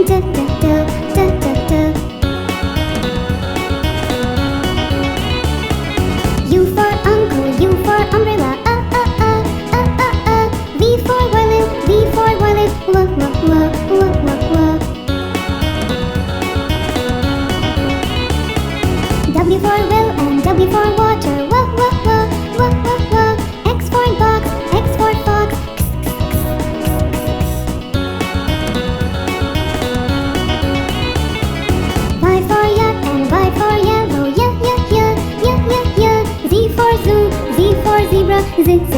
U for uncle, U for umbrella, V for violin, V for violet, W. W for will and W for water, W. X for box, X for fox, Y for yak and Y for yellow, Z for zoo, Z for zebra, Z.